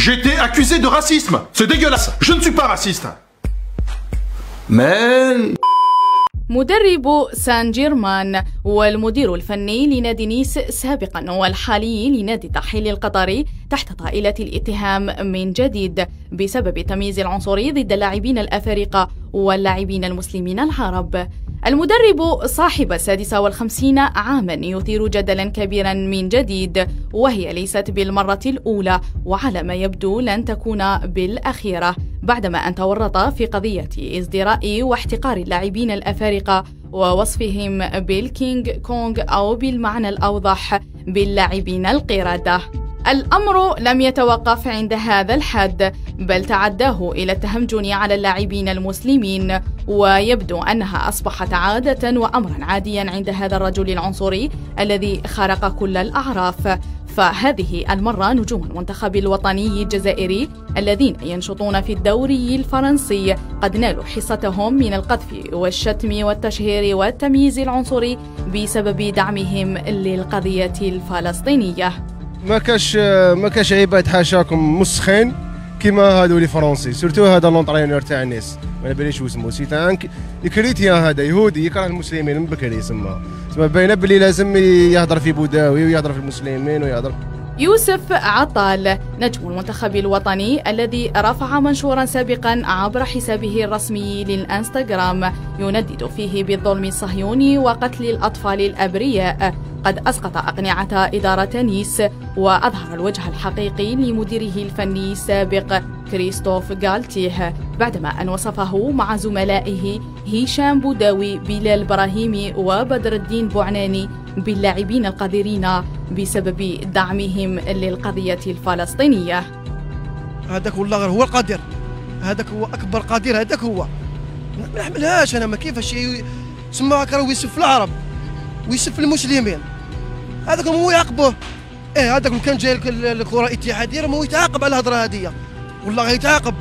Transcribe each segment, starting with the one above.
J'ai été accusé de racisme. C'est dégueulasse. Je ne suis pas raciste. Mais... مدرب سان جيرمان والمدير الفني لنادي نيس سابقا والحالي لنادي الترحيل القطري تحت طائلة الاتهام من جديد بسبب التمييز العنصري ضد اللاعبين الأفارقة واللاعبين المسلمين العرب. المدرب صاحب 56 عاما يثير جدلا كبيرا من جديد، وهي ليست بالمرة الأولى وعلى ما يبدو لن تكون بالأخيرة، بعدما أن تورط في قضية ازدراء واحتقار اللاعبين الأفارقة ووصفهم بالكينج كونغ أو بالمعنى الأوضح باللاعبين القردة. الأمر لم يتوقف عند هذا الحد، بل تعداه إلى التهمجن على اللاعبين المسلمين، ويبدو أنها أصبحت عادة وأمرا عاديا عند هذا الرجل العنصري الذي خرق كل الأعراف. فهذه المرة نجوم المنتخب الوطني الجزائري الذين ينشطون في الدوري الفرنسي قد نالوا حصتهم من القذف والشتم والتشهير والتمييز العنصري بسبب دعمهم للقضية الفلسطينية. ما كاش عباد حاشاكم مسخين كيما هادو لي فرونسي، سورتو هذا لونطرينور تاع الناس ما باليش واسمو سي كريتيان، هذا يهودي يكره المسلمين من بكري يسمى باينه بلي لازم يهضر في بوداوي ويهضر في المسلمين ويهضر. يوسف عطال نجم المنتخب الوطني الذي رفع منشورا سابقا عبر حسابه الرسمي للانستغرام يندد فيه بالظلم الصهيوني وقتل الأطفال الأبرياء قد أسقط أقنعة إدارة نيس وأظهر الوجه الحقيقي لمديره الفني السابق كريستوف غالتيه بعدما أن وصفه مع زملائه هشام بوداوي، بلال براهيمي وبدر الدين بوعناني باللاعبين القادرين بسبب دعمهم للقضية الفلسطينية. هذاك والله هو القادر، هذاك هو أكبر قادر، هذاك هو ما نحملهاش أنا. ما كيفاش تسمى كانوا يسف العرب ويسف المسلمين، هذاك هو يعاقبوه. هذاك كان جاي الكرة الاتحادية هو يتعاقب على الهضرة هذه، والله يتعاقب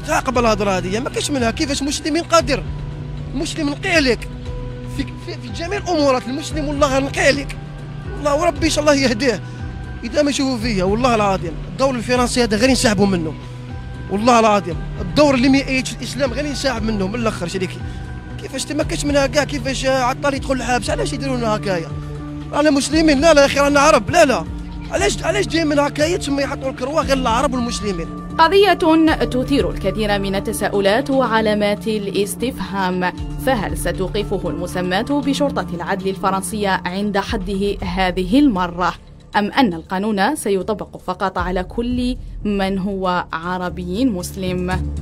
على الهضرة هذه. ما كاش منها. كيفاش مسلمين قادر، مسلم نقي عليك في جميع الامورات. المسلم والله نقي عليك، والله وربي ان شاء الله يهديه اذا ما يشوفوا فيا. والله العظيم الدور الفرنسي هذا غير ينسحبوا منه، والله العظيم الدور اللي ما يأيدش الاسلام غير ينسحب منه من الاخر. شريكي كيفاش ما كاش منها كاع، كيفاش عطال يدخل الحبس؟ علاش يديروا لنا هكايا؟ رانا مسلمين، لا يا اخي رانا عرب، لا علاش دائما هكايا تسمى يحطوا الكروه غير العرب والمسلمين؟ قضية تثير الكثير من التساؤلات وعلامات الاستفهام، فهل ستوقفه المسماة بشرطة العدل الفرنسية عند حده هذه المرة؟ أم أن القانون سيطبق فقط على كل من هو عربي مسلم؟